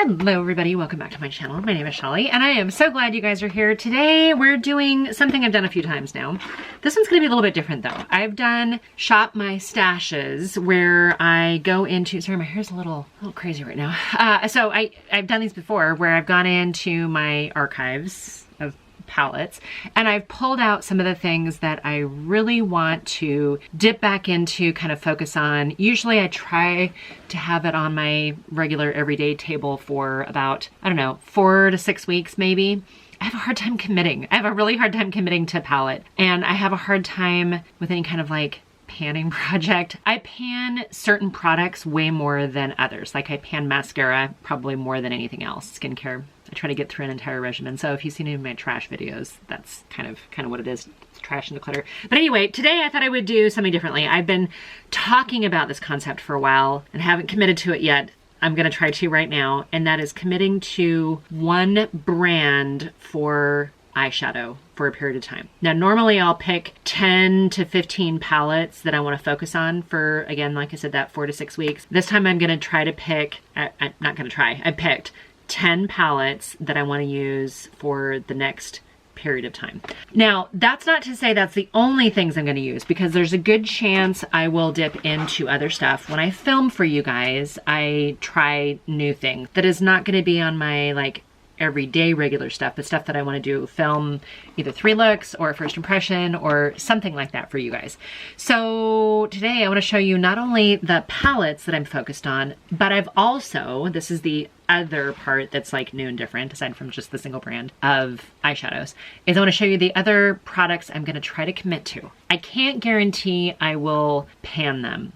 Hello everybody, welcome back to my channel. My name is Shelly and I am so glad you guys are here. Today we're doing something I've done a few times now. This one's gonna be a little bit different though. I've done Shop My Stashes where I go into, sorry my hair's a little crazy right now. So I've done these before where I've gone into my archives of palettes and I've pulled out some of the things that I really want to dip back into, kind of focus on. Usually I try to have it on my regular everyday table for about, I don't know, 4 to 6 weeks maybe. I have a hard time committing. I have a really hard time committing to palette, and I have a hard time with any kind of like panning project. I pan certain products way more than others. Like I pan mascara probably more than anything else. Skincare, I try to get through an entire regimen. So if you've seen any of my trash videos, that's kind of what it is. It's trash and clutter. But anyway, today I thought I would do something differently. I've been talking about this concept for a while and haven't committed to it yet. I'm gonna try to right now, and that is committing to one brand for eyeshadow for a period of time. Now, normally I'll pick 10 to 15 palettes that I want to focus on for, again, like I said, that 4 to 6 weeks. This time I'm going to try to pick, I'm not going to try, I picked 10 palettes that I want to use for the next period of time. Now, that's not to say that's the only things I'm going to use, because there's a good chance I will dip into other stuff. When I film for you guys, I try new things that is not going to be on my like everyday regular stuff, but stuff that I want to do, film either 3 looks or a first impression or something like that for you guys. So today I want to show you not only the palettes that I'm focused on, but I've also, this is the other part that's like new and different aside from just the single brand of eyeshadows, is I want to show you the other products I'm going to try to commit to. I can't guarantee I will pan them.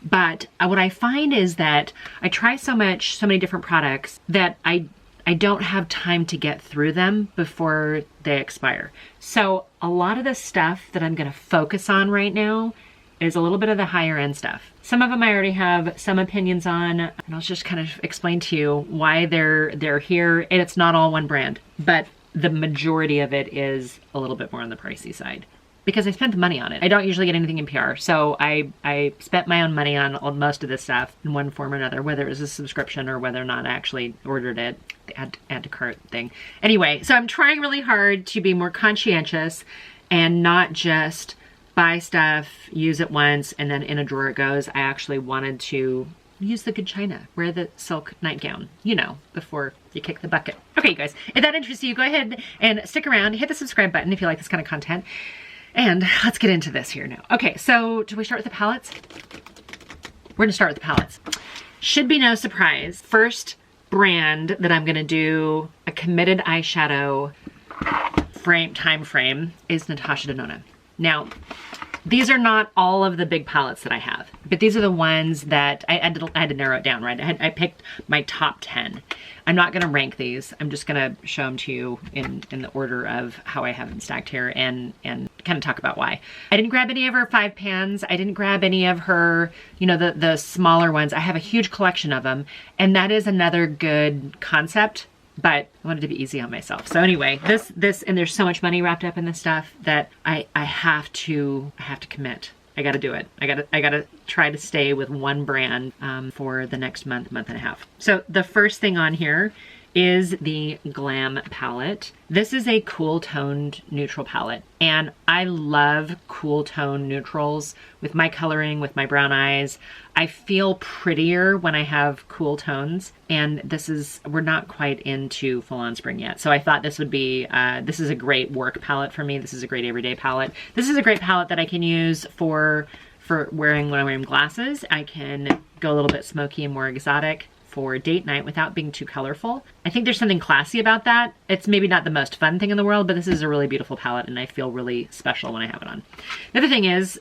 But what I find is that I try so many different products that I don't have time to get through them before they expire. So a lot of the stuff that I'm gonna focus on right now is a little bit of the higher end stuff. Some of them I already have some opinions on, and I'll just kind of explain to you why they're here. And it's not all one brand, but the majority of it is a little bit more on the pricey side, because I spent the money on it. I don't usually get anything in PR, so I spent my own money on most of this stuff in one form or another, whether it was a subscription or whether or not I actually ordered it, the add to cart thing. Anyway, so I'm trying really hard to be more conscientious and not just buy stuff, use it once, and then in a drawer it goes. I actually wanted to use the good china, wear the silk nightgown, you know, before you kick the bucket. Okay, you guys, if that interests you, go ahead and stick around, hit the subscribe button if you like this kind of content. And let's get into this here now. Okay, so do we start with the palettes? We're gonna start with the palettes. Should be no surprise. First brand that I'm gonna do a committed eyeshadow time frame is Natasha Denona. Now, these are not all of the big palettes that I have, but these are the ones that I had to narrow it down, right? I picked my top 10. I'm not gonna rank these. I'm just gonna show them to you in the order of how I have them stacked here and kind of talk about why. I didn't grab any of her 5 pans. I didn't grab any of her, you know, the smaller ones. I have a huge collection of them, and that is another good concept, but I wanted to be easy on myself. So anyway, this, and there's so much money wrapped up in this stuff that I have to commit. I gotta do it. I gotta try to stay with one brand for the next month and a half. So the first thing on here is the Glam palette. This is a cool toned neutral palette, and I love cool tone neutrals with my coloring, with my brown eyes. I feel prettier when I have cool tones, and we're not quite into full on spring yet. So I thought this would be, this is a great work palette for me. This is a great everyday palette. This is a great palette that I can use for wearing when I'm wearing glasses. I can go a little bit smoky and more exotic for date night without being too colorful. I think there's something classy about that. It's maybe not the most fun thing in the world, but this is a really beautiful palette and I feel really special when I have it on. The other thing is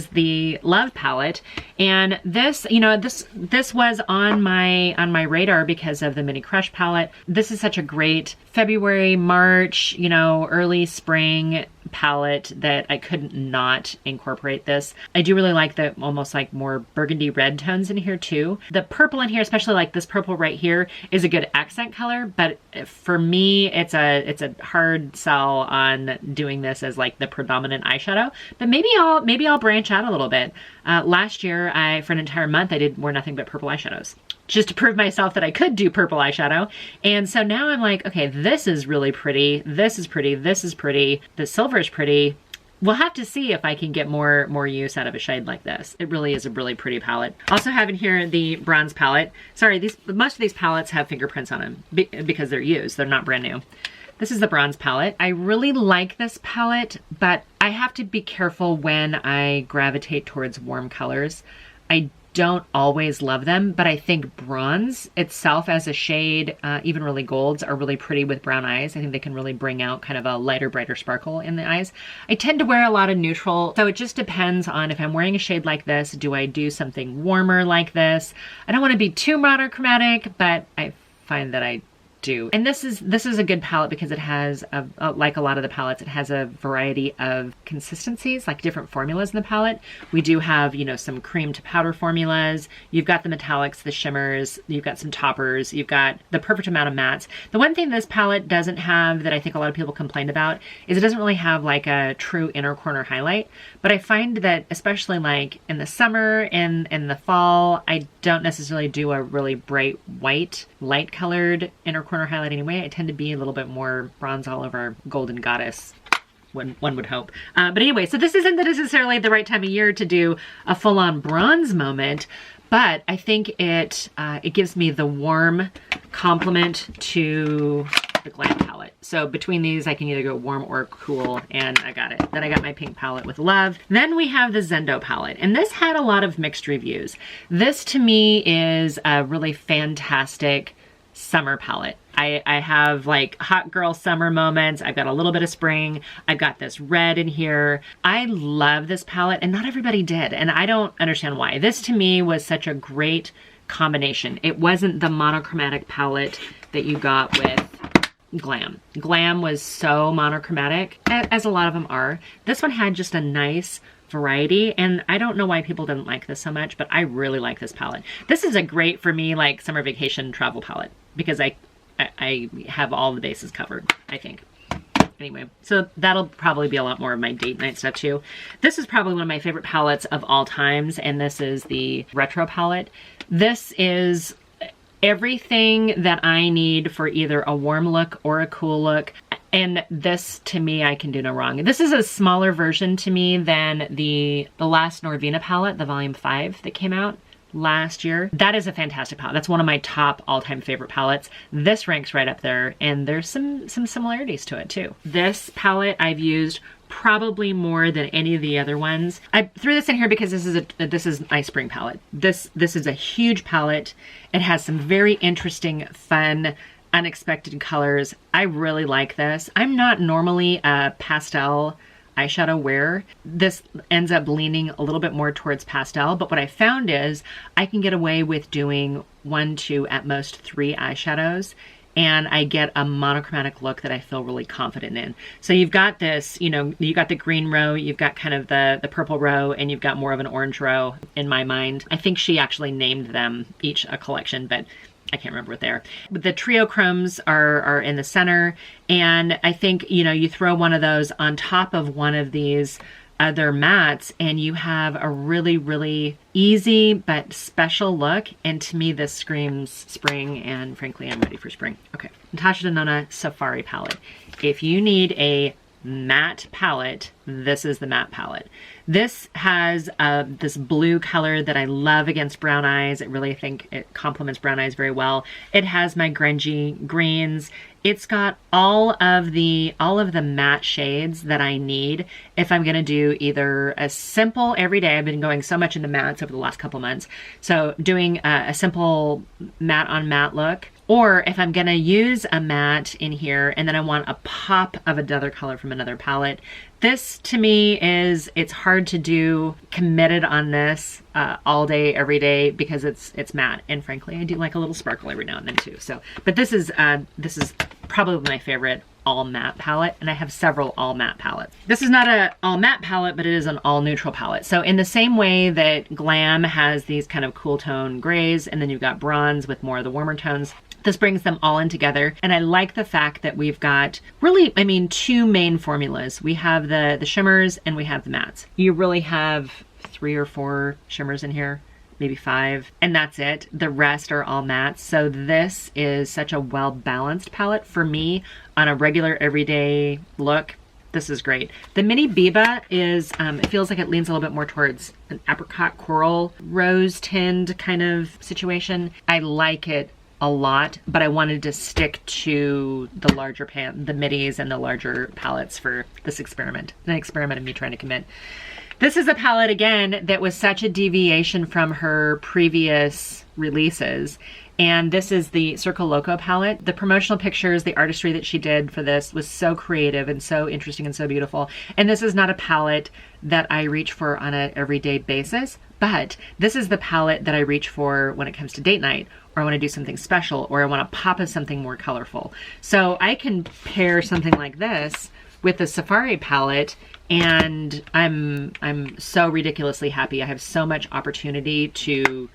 the Love palette, and this, you know, this was on my radar because of the Mini Crush palette. This is such a great February, March, you know, early spring palette that I couldn't not incorporate this. I do really like the almost like more burgundy red tones in here too. The purple in here, especially like this purple right here, is a good accent color, but for me it's a hard sell on doing this as like the predominant eyeshadow. But maybe I'll branch out a little bit. Last year for an entire month I did wear nothing but purple eyeshadows. just to prove myself that I could do purple eyeshadow. And so now I'm like, okay, this is really pretty. This is pretty. This is pretty. The silver is pretty. We'll have to see if I can get more use out of a shade like this. It really is a really pretty palette. Also have in here the bronze palette. Sorry, most of these palettes have fingerprints on them because they're used. They're not brand new. This is the bronze palette. I really like this palette, but I have to be careful when I gravitate towards warm colors. I don't always love them, but I think bronze itself as a shade, even really golds, are really pretty with brown eyes. I think they can really bring out kind of a lighter, brighter sparkle in the eyes. I tend to wear a lot of neutral, so it just depends on if I'm wearing a shade like this, do I do something warmer like this? I don't want to be too monochromatic, but I find that I do. And this is a good palette because it has, like a lot of the palettes, it has a variety of consistencies, like different formulas in the palette. We do have, you know, some cream to powder formulas. You've got the metallics, the shimmers, you've got some toppers, you've got the perfect amount of mattes. The one thing this palette doesn't have that I think a lot of people complained about is it doesn't really have like a true inner corner highlight. But I find that especially like in the summer and in the fall, I don't necessarily do a really bright white, light colored inner corner highlight anyway. I tend to be a little bit more bronze all over golden goddess, one would hope. But anyway, so this isn't necessarily the right time of year to do a full-on bronze moment, but I think it gives me the warm complement to the Glam palette. So between these, I can either go warm or cool, and I got it. Then I got my pink palette with Love. Then we have the Zendo palette, and this had a lot of mixed reviews. This to me is a really fantastic summer palette. I have like hot girl summer moments. I've got a little bit of spring. I've got this red in here. I love this palette, and not everybody did, and I don't understand why. This to me was such a great combination. It wasn't the monochromatic palette that you got with Glam. Glam was so monochromatic, as a lot of them are. This one had just a nice variety, and I don't know why people didn't like this so much, but I really like this palette. This is a great, for me, like summer vacation travel palette, because I have all the bases covered, I think. Anyway, so that'll probably be a lot more of my date night stuff too. This is probably one of my favorite palettes of all times, and this is the Retro palette. This is everything that I need for either a warm look or a cool look. And this, to me, I can do no wrong. This is a smaller version to me than the last Norvina palette, the Volume 5 that came out last year. That is a fantastic palette. That's one of my top all-time favorite palettes. This ranks right up there, and there's some similarities to it too. This palette I've used probably more than any of the other ones. I threw this in here because this is my spring palette. This is a huge palette. It has some very interesting, fun, unexpected colors. I really like this. I'm not normally a pastel eyeshadow wearer. This ends up leaning a little bit more towards pastel, but what I found is I can get away with doing 1, 2, at most 3 eyeshadows, and I get a monochromatic look that I feel really confident in. So you've got this, you know, you got the green row, you've got kind of the purple row, and you've got more of an orange row in my mind. I think she actually named them each a collection, but I can't remember what they are. But the trio chromes are in the center, and I think, you know, you throw one of those on top of one of these other mattes, and you have a really, really easy but special look. And to me, this screams spring, and frankly, I'm ready for spring. Okay, Natasha Denona Safari palette. If you need a matte palette, this is the matte palette. This has this blue color that I love against brown eyes. I really think it complements brown eyes very well. It has my grungy greens. It's got all of the matte shades that I need if I'm gonna do either a simple everyday. I've been going so much into mattes over the last couple months. So doing a simple matte on matte look, or if I'm gonna use a matte in here and then I want a pop of another color from another palette. This to me it's hard to do committed on this all day, every day, because it's matte. And frankly, I do like a little sparkle every now and then too. So, but this is probably my favorite all matte palette, and I have several all matte palettes. This is not a all matte palette, but it is an all neutral palette. So in the same way that Glam has these kind of cool tone grays, and then you've got bronze with more of the warmer tones, this brings them all in together. And I like the fact that we've got really, I mean, 2 main formulas. We have the shimmers and we have the mattes. You really have 3 or 4 shimmers in here. maybe 5, and that's it. The rest are all mattes. So this is such a well-balanced palette for me on a regular everyday look. This is great. The Mini Biba is, it feels like it leans a little bit more towards an apricot coral rose tinned kind of situation. I like it a lot, but I wanted to stick to the larger the midis and the larger palettes for this experiment. An experiment of me trying to commit. This is a palette, again, that was such a deviation from her previous releases. And this is the Circo Loco palette. The promotional pictures, the artistry that she did for this was so creative and so interesting and so beautiful. And this is not a palette that I reach for on an everyday basis, but this is the palette that I reach for when it comes to date night, or I want to do something special, or I want to pop of something more colorful. So I can pair something like this with the Safari palette, and I'm so ridiculously happy. I have so much opportunity to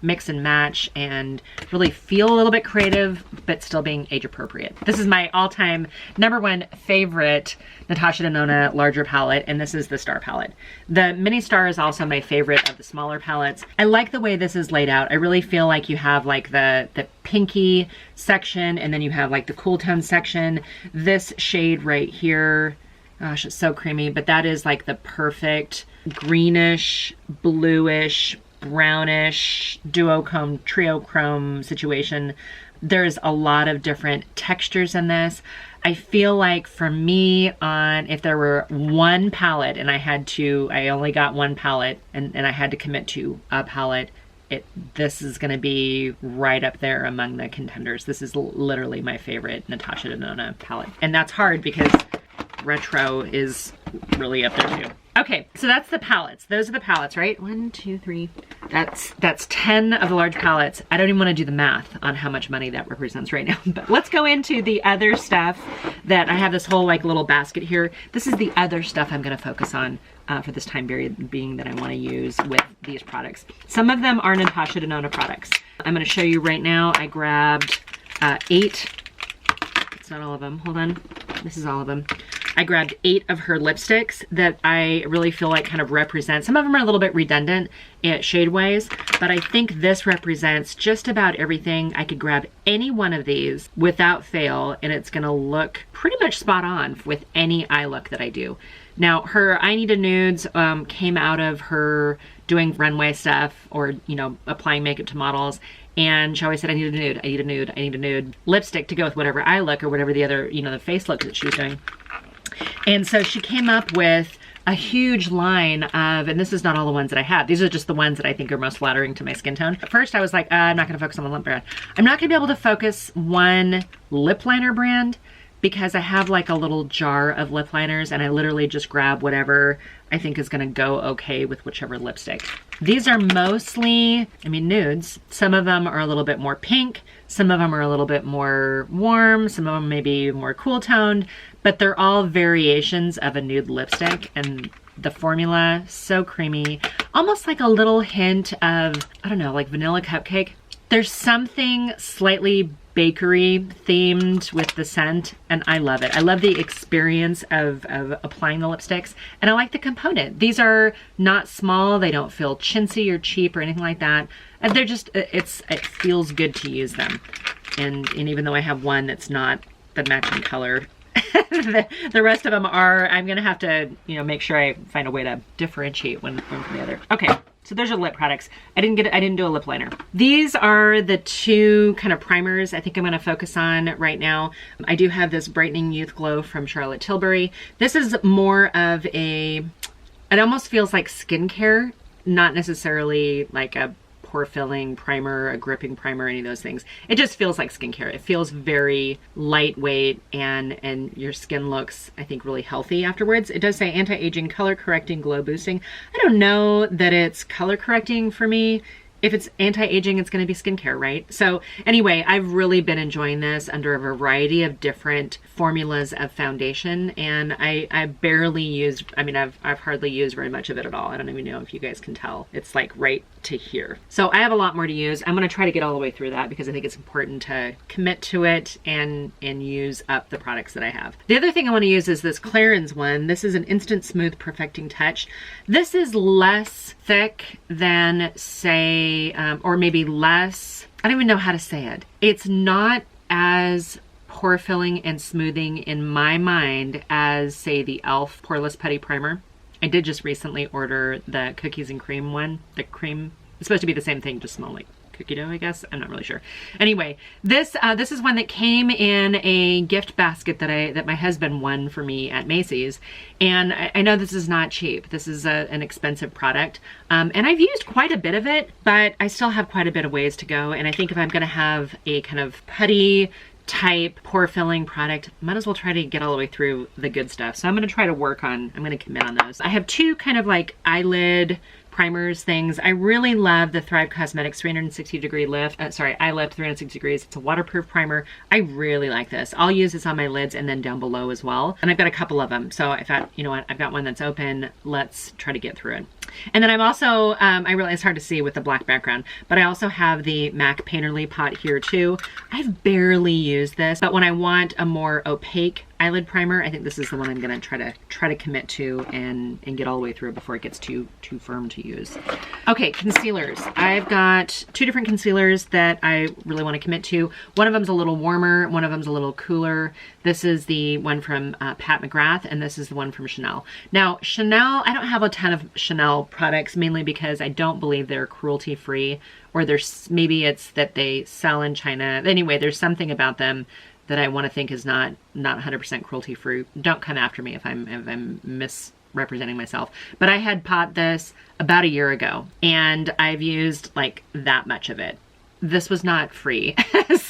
mix and match and really feel a little bit creative, but still being age appropriate. This is my all-time #1 favorite Natasha Denona larger palette, and this is the Star palette. The Mini Star is also my favorite of the smaller palettes. I like the way this is laid out. I really feel like you have like the pinky section, and then you have like the cool tone section. This shade right here, gosh, it's so creamy, but that is like the perfect greenish, bluish, brownish duochrome, triochrome situation. There's a lot of different textures in this. I feel like for me, if there were one palette and I only got one palette and I had to commit to a palette, this is going to be right up there among the contenders. This is literally my favorite Natasha Denona palette. And that's hard because retro is really up there too. Okay, so that's the palettes. Those are the palettes, right? 1, 2, 3. That's 10 of the large palettes. I don't even want to do the math on how much money that represents right now. But let's go into the other stuff that I have this whole like little basket here. This is the other stuff I'm going to focus on for this time period being that I want to use with these products. Some of them are Natasha Denona products. I'm going to show you right now. I grabbed 8. It's not all of them. Hold on. This is all of them. I grabbed 8 of her lipsticks that I really feel like kind of represent. Some of them are a little bit redundant shade-wise, but I think this represents just about everything. I could grab any one of these without fail, and it's gonna look pretty much spot on with any eye look that I do. Now, her I Need a Nudes came out of her doing runway stuff or, you know, applying makeup to models. And she always said, I need a nude, I need a nude, I need a nude lipstick to go with whatever eye look or whatever the other, you know, the face look that she was doing. And so she came up with a huge line of, and this is not all the ones that I have. These are just the ones that I think are most flattering to my skin tone. At first I was like, I'm not gonna focus on one lip brand. I'm not gonna be able to focus one lip liner brand because I have like a little jar of lip liners and I literally just grab whatever I think is gonna go okay with whichever lipstick. These are mostly, I mean, nudes. Some of them are a little bit more pink. Some of them are a little bit more warm. Some of them may be more cool toned, but they're all variations of a nude lipstick, and the formula, so creamy. Almost like a little hint of, I don't know, like vanilla cupcake. There's something slightly bakery themed with the scent, and I love it. I love the experience of applying the lipsticks, and I like the component. These are not small. They don't feel chintzy or cheap or anything like that. And they're just, it feels good to use them. And even though I have one that's not the matching color, the rest of them are, I'm gonna have to, you know, make sure I find a way to differentiate one from the other. Okay, so there's your lip products. I didn't do a lip liner. These are the 2 kind of primers I think I'm gonna focus on right now. I do have this Brightening Youth Glow from Charlotte Tilbury. This is more of it almost feels like skincare, not necessarily like a pore filling primer, a gripping primer, any of those things. It just feels like skincare. It feels very lightweight and your skin looks, I think, really healthy afterwards. It does say anti-aging, color correcting, glow boosting. I don't know that it's color correcting for me. if it's anti-aging, it's going to be skincare, right? So anyway, I've really been enjoying this under a variety of different formulas of foundation, and I barely used, I mean, I've hardly used very much of it at all. I don't even know if you guys can tell. It's like right to here. So I have a lot more to use. I'm going to try to get all the way through that because I think it's important to commit to it and use up the products that I have. The other thing I want to use is this Clarins one. This is an Instant Smooth Perfecting Touch. This is less thick than, say, or maybe less, I don't even know how to say it. It's not as pore filling and smoothing in my mind as, say, the e.l.f. Poreless Putty Primer. I did just recently order the cookies and cream one. The cream, it's supposed to be the same thing, just smell like cookie dough, I guess. I'm not really sure. Anyway, this is one that came in a gift basket that my husband won for me at Macy's. And I know this is not cheap. This is an expensive product. And I've used quite a bit of it, but I still have quite a bit of ways to go. And I think if I'm going to have a kind of putty type pore filling product, might as well try to get all the way through the good stuff. So I'm going to try to I'm going to commit on those. I have two kind of like eyelid primers things. I really love the Thrive Causemetics 360 degree lift. Eye lift 360 degrees. It's a waterproof primer. I really like this. I'll use this on my lids and then down below as well. And I've got a couple of them. So I thought, you know what, I've got one that's open. Let's try to get through it. And then I'm also, I realize it's hard to see with the black background, but I also have the MAC Painterly pot here too. I've barely used this, but when I want a more opaque eyelid primer, I think this is the one I'm gonna try to commit to and get all the way through before it gets too firm to use. Okay, concealers. I've got two different concealers that I really want to commit to. One of them's a little warmer, one of them's a little cooler. This is the one from Pat McGrath, and this is the one from Chanel. Now, Chanel, I don't have a ton of Chanel products, mainly because I don't believe they're cruelty-free, or maybe it's that they sell in China. Anyway, there's something about them that I want to think is not 100% cruelty-free. Don't come after me if I'm misrepresenting myself. But I had bought this about a year ago, and I've used like that much of it. This was not free.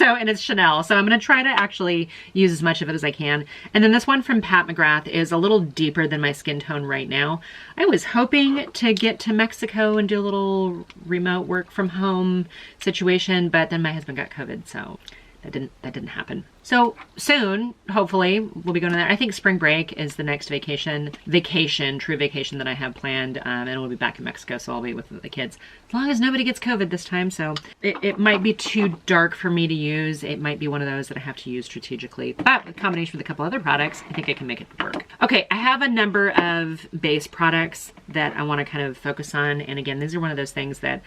And it's Chanel. So I'm going to try to actually use as much of it as I can. And then this one from Pat McGrath is a little deeper than my skin tone right now. I was hoping to get to Mexico and do a little remote work from home situation, but then my husband got COVID, so that didn't happen. So soon, hopefully, we'll be going there. I think spring break is the next true vacation that I have planned, and we'll be back in Mexico, so I'll be with the kids. As long as nobody gets COVID this time, so it might be too dark for me to use. It might be one of those that I have to use strategically, but in combination with a couple other products, I think I can make it work. Okay, I have a number of base products that I want to kind of focus on, and again, these are one of those things that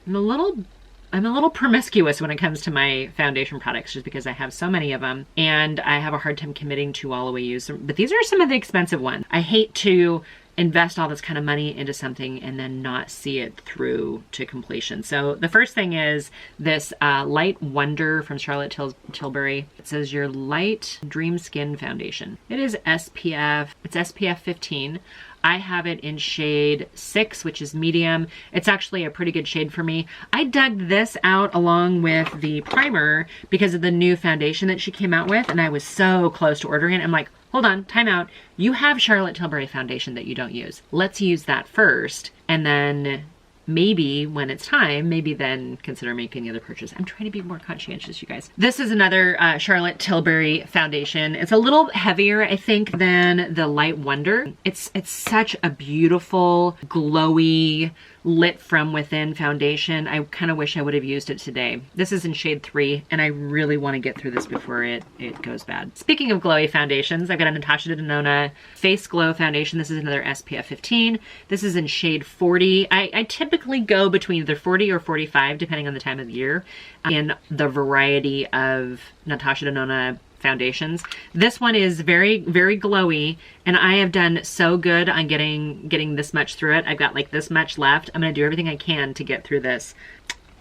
I'm a little promiscuous when it comes to my foundation products, just because I have so many of them and I have a hard time committing to all the way use them. But these are some of the expensive ones. I hate to invest all this kind of money into something and then not see it through to completion. So the first thing is this Light Wonder from Charlotte Tilbury. It says your Light Dream Skin Foundation. It is SPF 15. I have it in shade 6, which is medium. It's actually a pretty good shade for me. I dug this out along with the primer because of the new foundation that she came out with, and I was so close to ordering it. I'm like, hold on, time out. You have Charlotte Tilbury foundation that you don't use. Let's use that first, and then maybe when it's time, maybe then consider making the other purchase. I'm trying to be more conscientious, you guys. This is another Charlotte Tilbury foundation. It's a little heavier, I think, than the Light Wonder. It's such a beautiful, glowy, lit from within foundation. I kind of wish I would have used it today. This is in shade 3, and I really want to get through this before it goes bad. Speaking of glowy foundations, I've got a Natasha Denona Face Glow foundation. This is another SPF 15. This is in shade 40. I typically go between either 40 or 45, depending on the time of the year, in the variety of Natasha Denona foundations. This one is very, very glowy, and I have done so good on getting this much through it. I've got like this much left. I'm going to do everything I can to get through this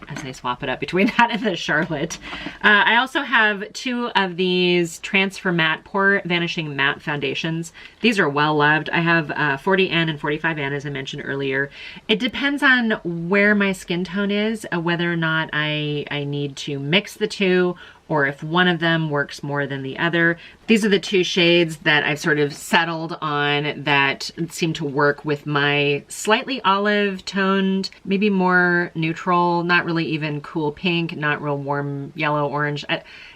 as I swap it up between that and the Charlotte. I also have 2 of these Transfer Matte Pore Vanishing Matte Foundations. These are well loved. I have 40N and 45N, as I mentioned earlier. It depends on where my skin tone is, whether or not I need to mix the two, or if one of them works more than the other. These are the two shades that I've sort of settled on that seem to work with my slightly olive toned, maybe more neutral, not really even cool pink, not real warm yellow, orange.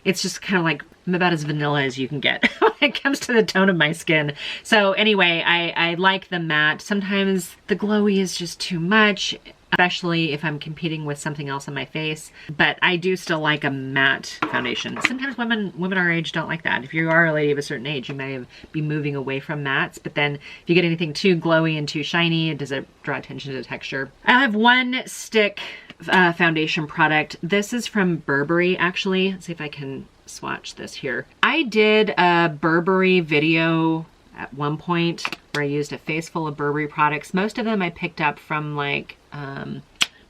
It's just kind of like, I'm about as vanilla as you can get when it comes to the tone of my skin. So anyway, I like the matte. Sometimes the glowy is just too much, especially if I'm competing with something else on my face. But I do still like a matte foundation. Sometimes women our age don't like that. If you are a lady of a certain age, you may be moving away from mattes. But then if you get anything too glowy and too shiny, does it draw attention to texture? I have one stick foundation product. This is from Burberry, actually. Let's see if I can swatch this here. I did a Burberry video at one point where I used a face full of Burberry products. Most of them I picked up from like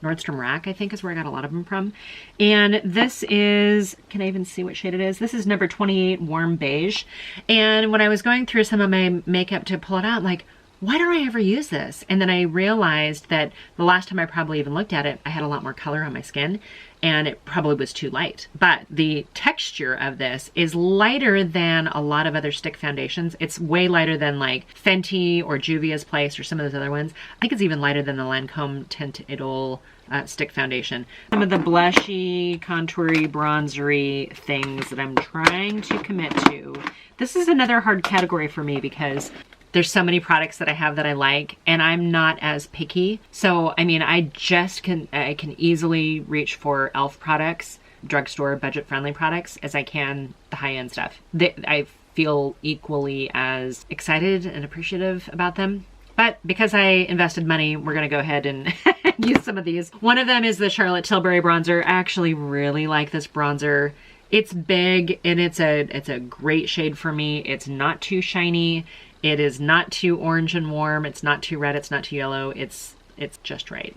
Nordstrom Rack, I think is where I got a lot of them from. And this is, can I even see what shade it is? This is number 28 Warm Beige. And when I was going through some of my makeup to pull it out, like, why don't I ever use this? And then I realized that the last time I probably even looked at it, I had a lot more color on my skin and it probably was too light. But the texture of this is lighter than a lot of other stick foundations. It's way lighter than like Fenty or Juvia's Place or some of those other ones. I think it's even lighter than the Lancome Teint Idole stick foundation. Some of the blushy, contoury, bronzery things that I'm trying to commit to. This is another hard category for me because there's so many products that I have that I like, and I'm not as picky. So, I mean, I can easily reach for e.l.f. products, drugstore budget-friendly products, as I can the high-end stuff. I feel equally as excited and appreciative about them. But because I invested money, we're gonna go ahead and use some of these. One of them is the Charlotte Tilbury bronzer. I actually really like this bronzer. It's big and it's a great shade for me. It's not too shiny. It is not too orange and warm. It's not too red. It's not too yellow. It's just right.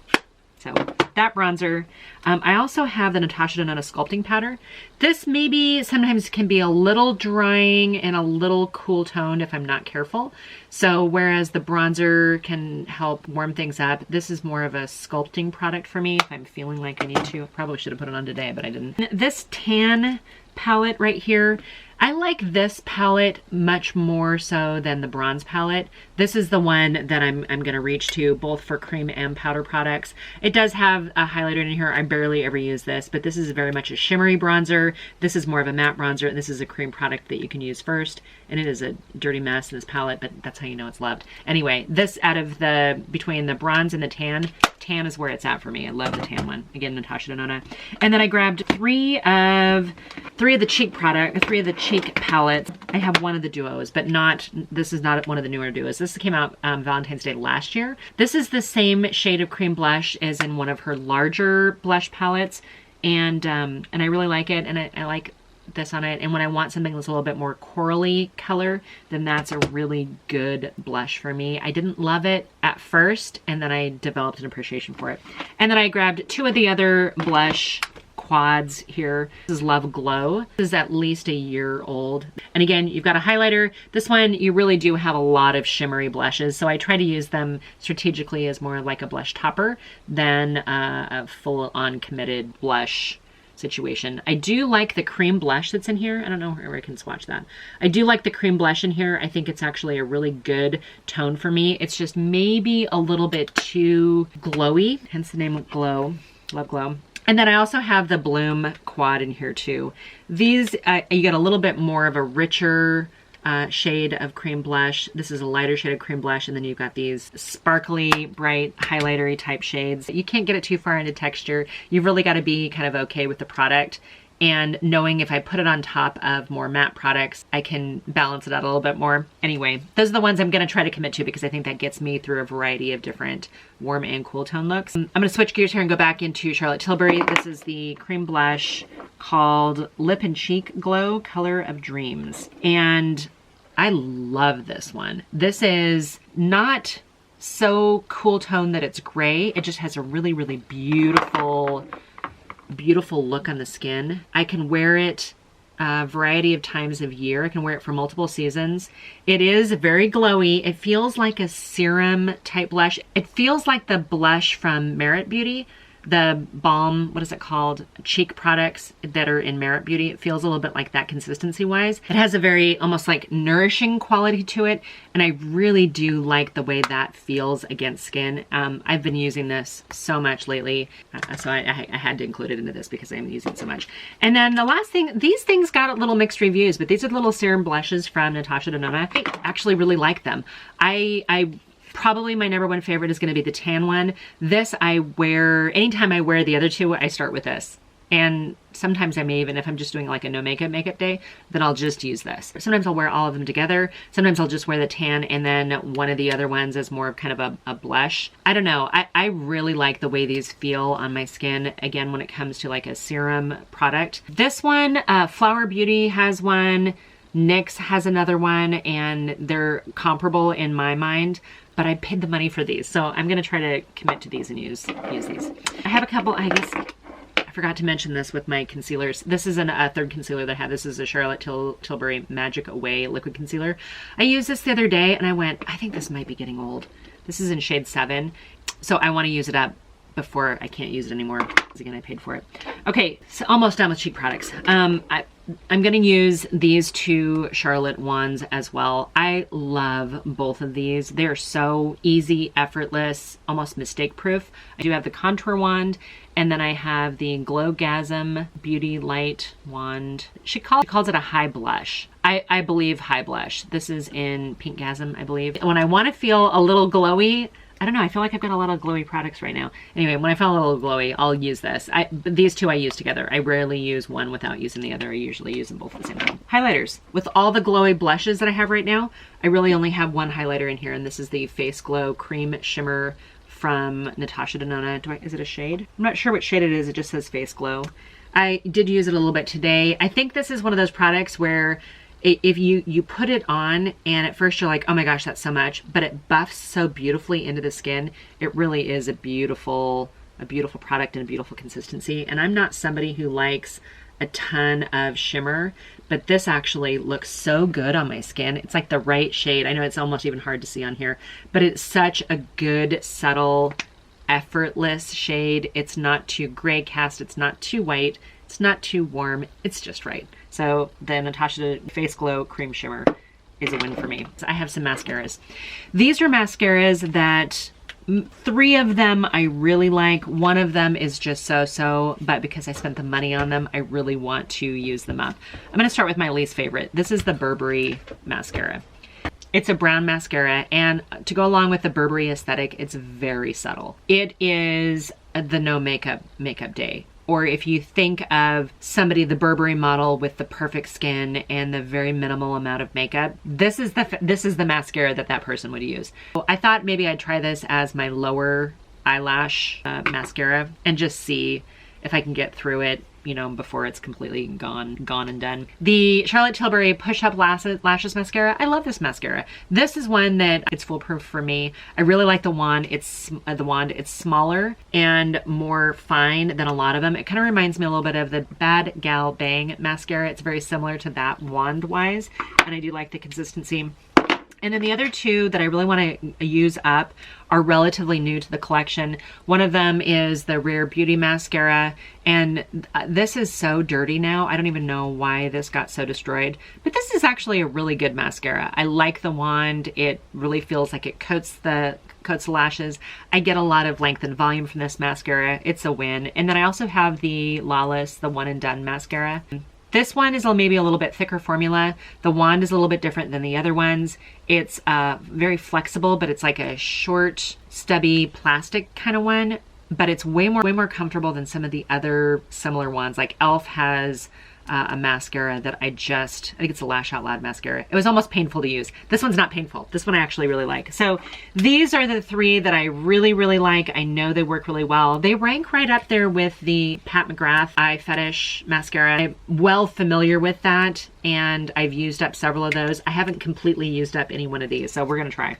So that bronzer. I also have the Natasha Denona sculpting powder. This maybe sometimes can be a little drying and a little cool toned if I'm not careful. So whereas the bronzer can help warm things up, this is more of a sculpting product for me if I'm feeling like I need to. Probably should have put it on today, but I didn't. This tan palette right here, I like this palette much more so than the bronze palette. This is the one that I'm going to reach to both for cream and powder products. It does have a highlighter in here. I barely ever use this, but this is very much a shimmery bronzer. This is more of a matte bronzer, and this is a cream product that you can use first. And it is a dirty mess in this palette, but that's how you know it's loved. Anyway, this out of between the bronze and the tan is where it's at for me. I love the tan one. Again, Natasha Denona. And then I grabbed three of the cheek palettes. I have one of the duos, but this is not one of the newer duos. This came out Valentine's Day last year. This is the same shade of cream blush as in one of her larger blush palettes. And I really like it, and I like this on it. And when I want something that's a little bit more corally color, then that's a really good blush for me. I didn't love it at first, and then I developed an appreciation for it. And then I grabbed two of the other blush quads here. This is Love Glow. This is at least a year old. And again, you've got a highlighter. This one, you really do have a lot of shimmery blushes, so I try to use them strategically as more like a blush topper than a full-on committed blush situation. I do like the cream blush that's in here. I don't know where I can swatch that. I do like the cream blush in here. I think it's actually a really good tone for me. It's just maybe a little bit too glowy, hence the name Glow, Love Glow. And then I also have the Bloom quad in here too. These, you get a little bit more of a richer shade of cream blush. This is a lighter shade of cream blush, and then you've got these sparkly, bright, highlightery type shades. You can't get it too far into texture. You've really got to be kind of okay with the product and knowing if I put it on top of more matte products, I can balance it out a little bit more. Anyway, those are the ones I'm going to try to commit to because I think that gets me through a variety of different warm and cool tone looks. I'm going to switch gears here and go back into Charlotte Tilbury. This is the cream blush called Lip and Cheek Glow Color of Dreams. And I love this one. This is not so cool tone that it's gray. It just has a really, really beautiful look on the skin. I can wear it a variety of times of year. I can wear it for multiple seasons. It is very glowy. It feels like a serum type blush. It feels like the blush from Merit Beauty, the balm, what is it called? Cheek products that are in Merit Beauty. It feels a little bit like that consistency wise. It has a very almost like nourishing quality to it. And I really do like the way that feels against skin. I've been using this so much lately. So I had to include it into this because I'm using it so much. And then the last thing, these things got a little mixed reviews, but these are the little serum blushes from Natasha Denona. I actually really like them. I probably my number one favorite is going to be the tan one. This I wear, anytime I wear the other two, I start with this. And sometimes I may even, if I'm just doing like a no makeup day, then I'll just use this. Sometimes I'll wear all of them together. Sometimes I'll just wear the tan and then one of the other ones is more of kind of a blush. I don't know. I really like the way these feel on my skin. Again, when it comes to like a serum product. This one, Flower Beauty has one. NYX has another one, and they're comparable in my mind, but I paid the money for these. So I'm going to try to commit to these and use these. I have a couple, I guess, I forgot to mention this with my concealers. This is a third concealer that I have. This is a Charlotte Tilbury Magic Away liquid concealer. I used this the other day and I went, I think this might be getting old. This is in shade 7. So I want to use it up before I can't use it anymore, because again, I paid for it. Okay, so almost done with cheek products. I'm gonna use these two Charlotte wands as well. I love both of these. They're so easy, effortless, almost mistake proof. I do have the contour wand, and then I have the Glowgasm Beauty Light wand. She calls it a high blush. I believe high blush. This is in Pinkgasm, I believe. When I wanna feel a little glowy, I don't know, I feel like I've got a lot of glowy products right now. Anyway, when I feel a little glowy, I'll use this. These two I use together. I rarely use one without using the other. I usually use them both at the same time. Highlighters. With all the glowy blushes that I have right now, I really only have one highlighter in here, and this is the Face Glow Cream Shimmer from Natasha Denona. Is it a shade? I'm not sure what shade it is. It just says Face Glow. I did use it a little bit today. I think this is one of those products where if you put it on and at first you're like, oh my gosh, that's so much, but it buffs so beautifully into the skin. It really is a beautiful product and a beautiful consistency. And I'm not somebody who likes a ton of shimmer, but this actually looks so good on my skin. It's like the right shade. I know it's almost even hard to see on here, but it's such a good, subtle, effortless shade. It's not too gray cast. It's not too white. It's not too warm. It's just right. So the Natasha Face Glow Cream Shimmer is a win for me. So I have some mascaras. These are mascaras that 3 of them I really like. One of them is just so-so, but because I spent the money on them, I really want to use them up. I'm going to start with my least favorite. This is the Burberry mascara. It's a brown mascara, and to go along with the Burberry aesthetic, it's very subtle. It is the no makeup day. Or if you think of somebody, the Burberry model with the perfect skin and the very minimal amount of makeup, this is the mascara that person would use. So I thought maybe I'd try this as my lower eyelash mascara and just see if I can get through it, you know, before it's completely gone and done. The Charlotte Tilbury Push Up Lashes Mascara. I love this mascara. This is one that it's foolproof for me. I really like the wand. It's smaller and more fine than a lot of them. It kind of reminds me a little bit of the Bad Gal Bang mascara. It's very similar to that wand wise, and I do like the consistency. And then the other two that I really want to use up are relatively new to the collection. One of them is the Rare Beauty Mascara, and this is so dirty now. I don't even know why this got so destroyed, but this is actually a really good mascara. I like the wand. It really feels like it coats the lashes. I get a lot of length and volume from this mascara. It's a win. And then I also have the Lawless, the One and Done mascara. This one is maybe a little bit thicker formula. The wand is a little bit different than the other ones. It's very flexible, but it's like a short, stubby plastic kind of one. But it's way more comfortable than some of the other similar ones. Like e.l.f. has a mascara that I think it's a Lash Out Loud mascara. It was almost painful to use. This one's not painful. This one I actually really like. So these are the 3 that I really like. I know they work really well. They rank right up there with the Pat McGrath Eye Fetish mascara. I'm well familiar with that, and I've used up several of those. I haven't completely used up any one of these, so we're gonna try.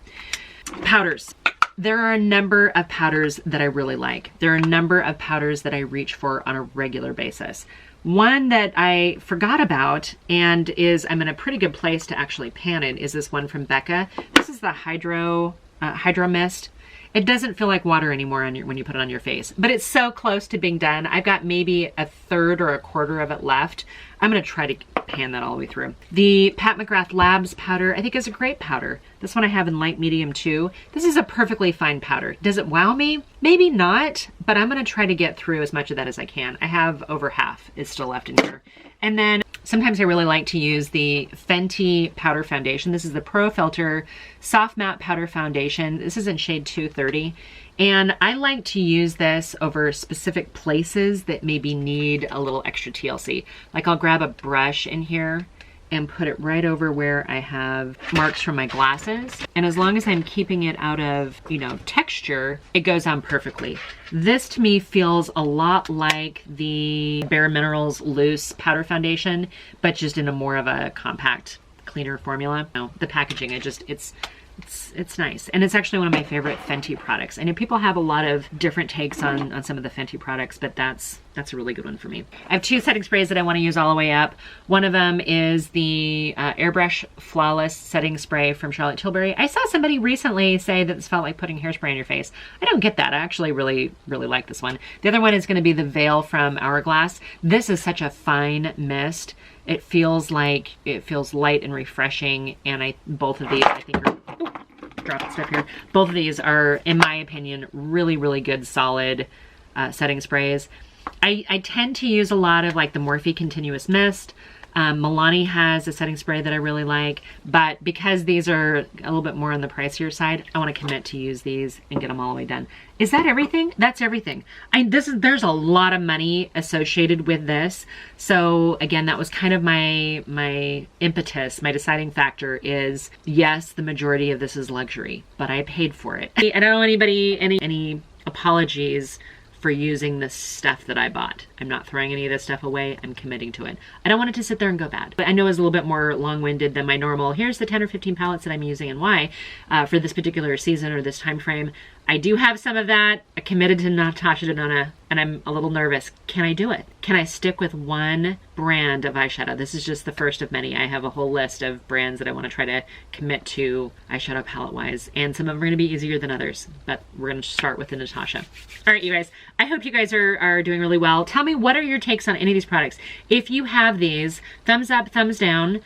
Powders. There are a number of powders that I really like. There are a number of powders that I reach for on a regular basis. One that I forgot about and I'm in a pretty good place to actually pan it is this one from Becca. This is the Hydro Mist. It doesn't feel like water anymore when you put it on your face, but it's so close to being done. I've got maybe a third or a quarter of it left. I'm gonna try to pan that all the way through. The Pat McGrath Labs powder, I think is a great powder. This one I have in light medium too. This is a perfectly fine powder. Does it wow me? Maybe not, but I'm gonna try to get through as much of that as I can. I have over half is still left in here. And then sometimes I really like to use the Fenty powder foundation. This is the Pro Filter Soft Matte Powder Foundation. This is in shade 230. And I like to use this over specific places that maybe need a little extra TLC. Like I'll grab a brush in here and put it right over where I have marks from my glasses. And as long as I'm keeping it out of, you know, texture, it goes on perfectly. This to me feels a lot like the Bare Minerals Loose Powder Foundation, but just in a more of a compact, cleaner formula. No, the packaging, it's nice. And it's actually one of my favorite Fenty products. I know people have a lot of different takes on some of the Fenty products, but that's a really good one for me. I have two setting sprays that I want to use all the way up. One of them is the Airbrush Flawless Setting Spray from Charlotte Tilbury. I saw somebody recently say that this felt like putting hairspray on your face. I don't get that. I actually really like this one. The other one is going to be the Veil from Hourglass. This is such a fine mist. It feels light and refreshing, and both of these I think are dropping stuff here. Both of these are, in my opinion, really good solid setting sprays. I tend to use a lot of like the Morphe Continuous Mist. Milani has a setting spray that I really like, but because these are a little bit more on the pricier side, I want to commit to use these and get them all the way done. Is that everything? That's everything. There's a lot of money associated with this. So again, that was kind of my impetus, my deciding factor is, yes, the majority of this is luxury, but I paid for it. I don't owe anybody any apologies for using the stuff that I bought. I'm not throwing any of this stuff away. I'm committing to it. I don't want it to sit there and go bad. But I know it's a little bit more long-winded than my normal, here's the 10 or 15 palettes that I'm using and why for this particular season or this time frame. I do have some of that. I committed to Natasha Denona, and I'm a little nervous. Can I do it? Can I stick with one brand of eyeshadow? This is just the first of many. I have a whole list of brands that I want to try to commit to eyeshadow palette-wise, and some of them are going to be easier than others, but we're going to start with the Natasha. All right, you guys, I hope you guys are doing really well. Tell me, what are your takes on any of these products? If you have these, thumbs up, thumbs down.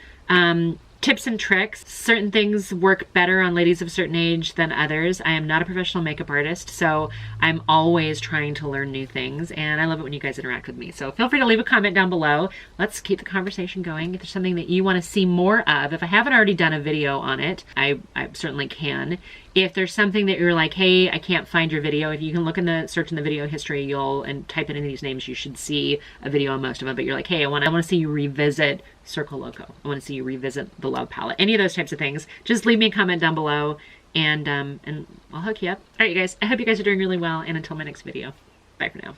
Tips and tricks. Certain things work better on ladies of a certain age than others. I am not a professional makeup artist, so I'm always trying to learn new things, and I love it when you guys interact with me. So feel free to leave a comment down below. Let's keep the conversation going. If there's something that you want to see more of, if I haven't already done a video on it, I certainly can. If there's something that you're like, hey, I can't find your video, if you can look in the search in the video history, and type in any of these names, you should see a video on most of them. But you're like, hey, I want to see you revisit Circle Loco. I want to see you revisit the Love Palette. Any of those types of things, just leave me a comment down below, and I'll hook you up. All right, you guys. I hope you guys are doing really well, and until my next video, bye for now.